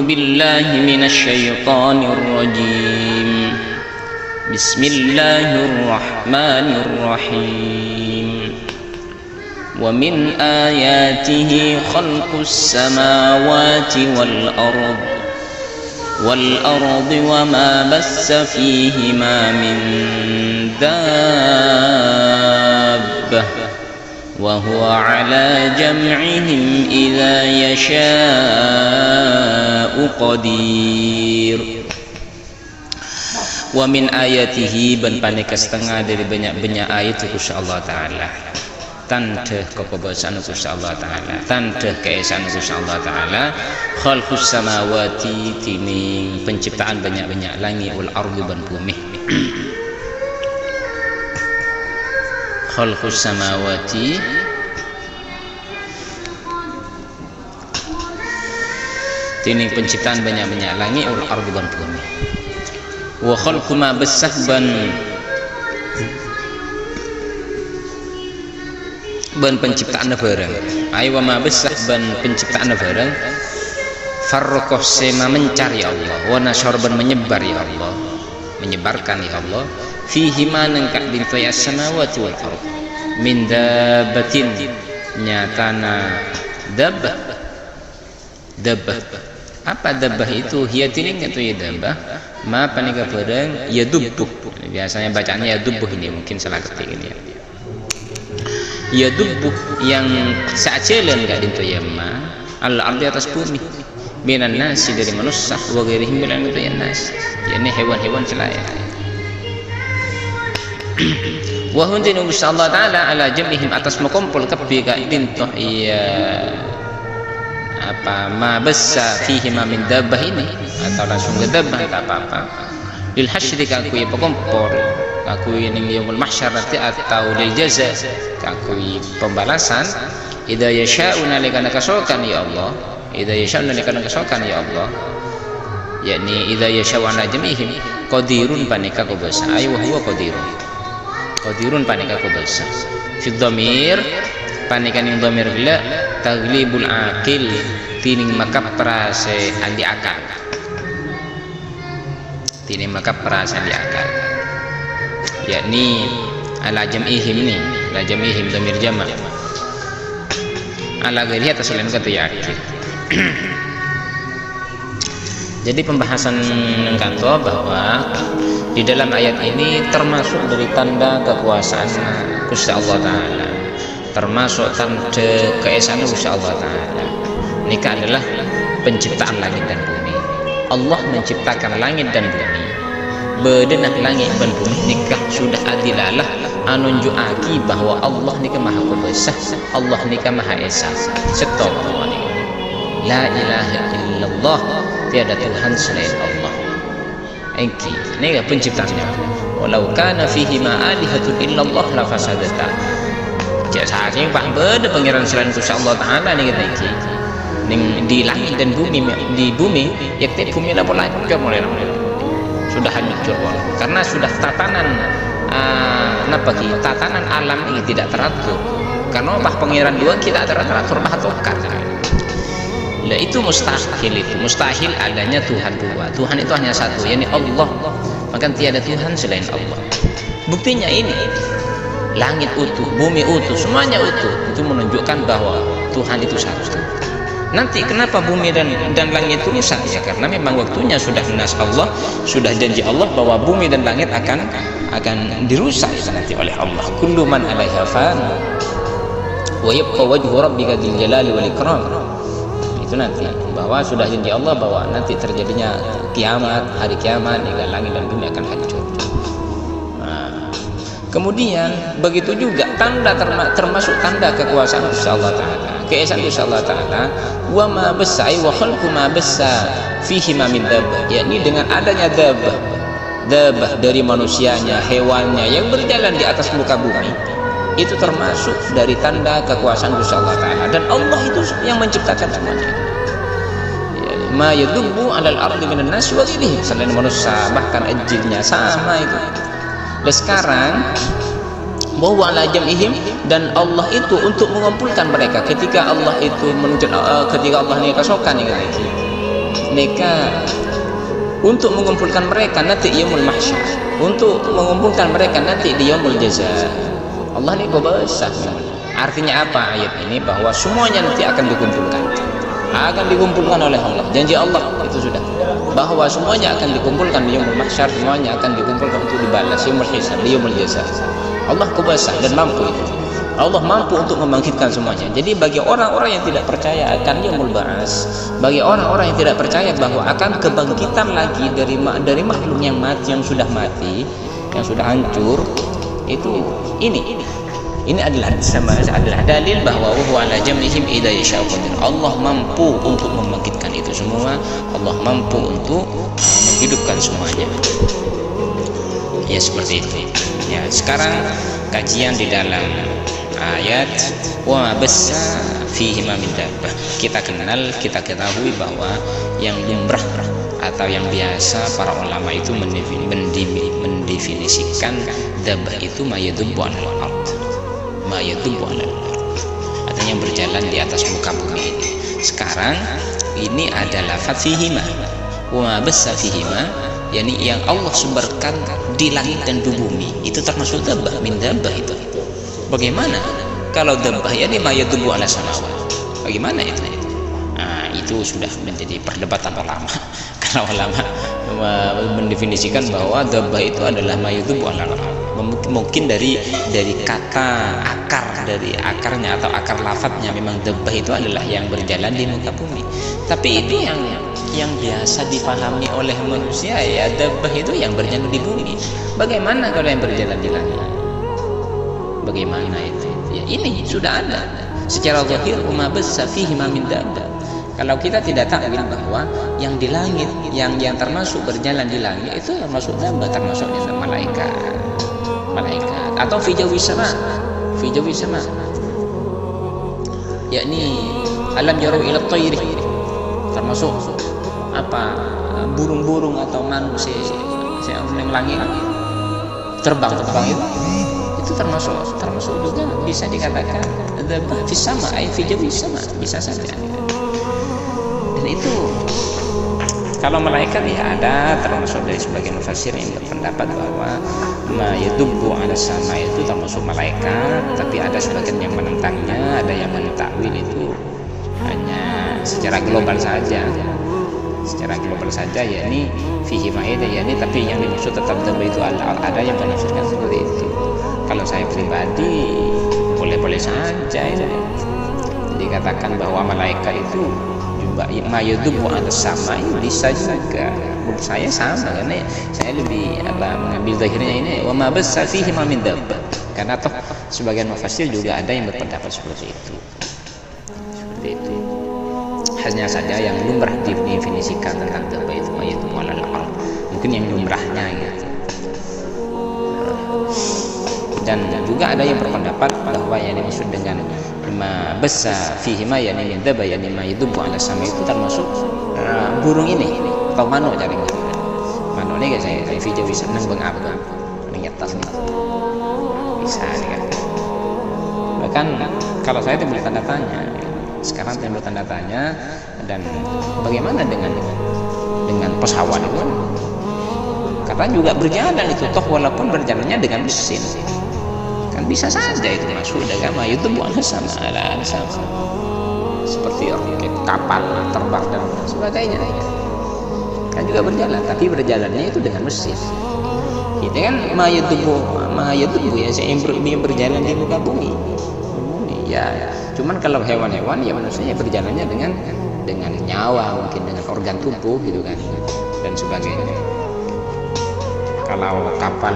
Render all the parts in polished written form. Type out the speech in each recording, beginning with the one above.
بالله من الشيطان الرجيم. بسم الله الرحمن الرحيم. ومن آياته خلق السماوات والأرض وما بث فيهما من دابة وهو على جمعهم إذا يشاء قدير. Wa min ayatihi ban paneka setengah dari banyak-banyak ayat Gusti Allah taala. Tanda kebebasan Gusti Allah taala, tanda keesaan Gusti Allah taala, khalqus samawati tini penciptaan banyak-banyak langit wal ardi ban bumi. Khalqus samawati tini penciptaan banyak-banyak langit wal ardi ban bumi. Wa khalqu ma besah ban penciptaan barang. Ai wa ma besah ban penciptaan barang. Farraqah sema mencari Allah, wa nasyar ban menyebar ya Allah, menyebarkan ya Allah. Fihi ma nangka bintu as-samawati wal ardh min dabbatin nyatana dabbah. Apa dabbah itu? Hiya tining atau ya dabbah? Ma panika barang ya dubbuh. Biasanya bacaannya ya dubbuh, ini mungkin salah ketik ini ya. Ya dubbuh yang sajalan enggak dintu ya ma al-ardi atas bumi. Minan nasi dari manusia wa ghairihim minan nas. Yani hewan-hewan selain. Wa huntin Allah taala ala jamihim atas mengumpul kabeh ka dintu ya apa ma bassa fihi ma min dabbah ini atau langsung ke dabbah tak apa-apa lil hasyri kakui pengumpul kakui ning yaumul mahsyar atau lil jaza kakui pembalasan idza yasha'una likana kasokan ya Allah, idza yasha'una likana kasokan ya Allah, yakni idza yasha'una jamihim qadirun panika kubasa ay wa huwa qadirun panika kubasa fi dhamir panikan yang dhamir bila taglibul akil tining maka perase andi akal, tining maka perase andi akal, yakni ala jam'ihim nih, ala jam'ihim dhamir jama' ala ghairihi atas lain kata ya akil. Jadi pembahasan kanto bahwa di dalam ayat ini termasuk dari tanda kekuasaan Gusti Allah taala, termasuk tanda keesaan Gusti Allah taala. Nikah adalah penciptaan langit dan bumi. Allah menciptakan langit dan bumi. Bedenah langit dan bumi nikah sudah adilalah anunjuaki bahwa Allah nikah maha kuasa, Allah nikah maha esa. Stop. La ilaha illallah, tiada Tuhan selain Allah. Engki nikah penciptanya. Walau kana fihi ma alihatun illallah la fasadata. Jasanya pak beda pangeran selain Gusti Allah taala nih kita iki ning di langit dan bumi, di bumi yakti bumi la mulai sudah hancur karena sudah tatanan tatanan alam ini tidak teratur karena bah pangeran dua kita teratur bah tokar lah itu mustahil adanya Tuhan dua. Tuhan itu hanya satu, yakni Allah, maka tiada Tuhan selain Allah. Buktinya ini langit utuh, bumi utuh, semuanya utuh. Itu menunjukkan bahwa Tuhan itu satu. Nanti kenapa bumi dan langit itu rusak? Ya karena memang waktunya sudah nas Allah, sudah janji Allah bahwa bumi dan langit akan dirusak nanti oleh Allah. Kullu man 'alaiha fan wa yabqa wajhu rabbika dzil jalali wal ikram. Itu nanti bahwa sudah janji Allah bahwa nanti terjadinya kiamat, hari kiamat, langit dan bumi akan hancur. Kemudian begitu juga tanda termasuk tanda kekuasaan Gusti Allah taala, keesaan Gusti Allah taala, wa ma bassa wa khalqu ma bassa fihi ma min dabbah, yakni dengan adanya dabbah dari manusianya, hewannya yang berjalan di atas muka bumi, itu termasuk dari tanda kekuasaan Gusti Allah taala, dan Allah itu yang menciptakan semuanya. Ma yadubbu 'alal ardi minan nas wa ghairihim, selain manusia bahkan jinnya sama itu. Dan sekarang bahwa ala jam'ihim, dan Allah itu untuk mengumpulkan mereka ketika Allah itu ketika Allah ini kasokan ini mereka untuk mengumpulkan mereka nanti yaumul mahsyar, untuk mengumpulkan mereka nanti di yaumul jaza. Allah ini besar. Artinya apa ayat ini? Bahwa semuanya nanti akan dikumpulkan oleh Allah. Janji Allah itu sudah, bahwa semuanya akan dikumpulkan di yaumul mahsyar, semuanya akan dikumpulkan untuk dibalas yaumul hisab, di yaumul jaza. Allah kuasa dan mampu itu. Allah mampu untuk membangkitkan semuanya. Jadi bagi orang-orang yang tidak percaya akan yaumul ba'ats, bagi orang-orang yang tidak percaya bahwa akan kebangkitan lagi dari makhluk yang mati, yang sudah hancur, itu ini adalah dalil bahwa huwa ala jam'ihim idza yasha'u qadir. Allah mampu untuk membangkitkan itu semua. Allah mampu untuk menghidupkan semuanya. Ya seperti itu. Ya, sekarang kajian di dalam ayat wa bassa fihi ma min dabbah. Kita ketahui bahwa yang lumrah atau yang biasa para ulama itu mendefinisikan dabbah itu ma yadubbu 'alal ard. Ma yadubbu 'alal ard. Artinya yang berjalan di atas muka bumi ini. Sekarang ini adalah lafaz fihi ma. Wa bassa fihi ma, yakni yang Allah sebarkan di langit dan di bumi, itu termasuk dabbah, min dabbah itu. Bagaimana kalau dabbah yakni ma yadubbu 'ala samawat? Bagaimana itu? Nah, itu sudah menjadi perdebatan ulama. Karena ulama mendefinisikan bahwa dabbah itu adalah ma yadubbu 'ala al-ard. Mungkin dari kata dari akarnya atau akar lafadznya memang dabbah itu adalah yang berjalan di muka bumi. Tapi itu yang biasa dipahami oleh manusia, ya dabbah itu yang berjalan di bumi. Bagaimana kalau yang berjalan di langit? Bagaimana itu? Ya ini sudah ada secara zahir, ma bassa fihi ma min dabbah. Kalau kita tidak takwil bahwa yang di langit, yang termasuk berjalan di langit itu termasuk dabbah, termasuk malaikat atau fi jawi sama, yakni alam yaru ila tayri, termasuk apa, burung-burung atau manusia yang langit terbang itu termasuk juga bisa dikatakan dabbah fi sama, fi jawi sama, bisa saja. Dan itu kalau malaikat ya ada, termasuk dari sebagian mufassir yang berpendapat bahwa ma yadubbu 'ala sama itu termasuk malaikat, tapi ada sebagian yang menentangnya, ada yang mentakwil itu hanya secara global saja, yakni fihi ma'ida, yakni tapi yang dimaksud tetap dabbah itu ada yang menafsirkan seperti itu. Kalau saya pribadi boleh-boleh saja itu. Jadi katakan bahwa malaikat itu ma yadubbu 'ala sama bisa juga. Menurut saya sama, karena saya lebih mengambil zahirnya ini wa ma bassa fihi ma min dabbah. Karena toh sebagian mufassir juga ada yang berpendapat seperti itu. Hanya saja yang lumrah didefinisikan tentang dabbah itu ma yadubbu 'alal ard. Mungkin yang lumrahnya gitu. Dan juga ada yang berpendapat bahwa yang dimaksud dengan ma bassa fihi ma yani min dabbah yani ma yadubbu 'ala sama itu termasuk burung ini atau manuk jaring. Manuk ini guys, saya video bisa nang bengap nyetas nih. Bisa nih kan. Bahkan kalau saya timbul tanda tanya, sekarang timbul tanda tanya, dan bagaimana dengan pesawat itu? Karena juga berjalan itu toh, walaupun berjalannya dengan mesin. Kan bisa saja itu masuk dalam itu bukan sama seperti roket, kapal terbang dan sebagainya, kan juga berjalan, tapi berjalannya itu dengan mesin. Itu kan mayatubu ya, yang berjalan di muka bumi. Ya, cuman kalau hewan-hewan ya manusia berjalannya dengan nyawa, mungkin dengan organ tubuh gitu kan, dan sebagainya. Kalau kapal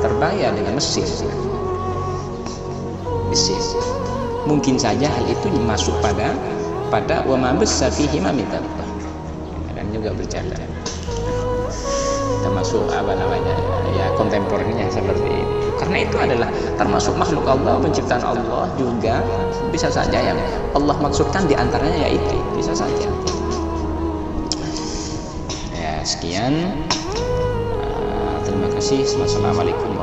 terbang ya dengan mesin. Mungkin saja hal itu masuk pada wa ma bassa fihi ma min dabbah, dan juga berjalan, termasuk ya kontemporernya seperti itu. Karena itu adalah termasuk makhluk Allah, penciptaan Allah juga. Bisa saja yang Allah maksudkan diantaranya yaitu bisa saja. Ya sekian, terima kasih. Wassalamualaikum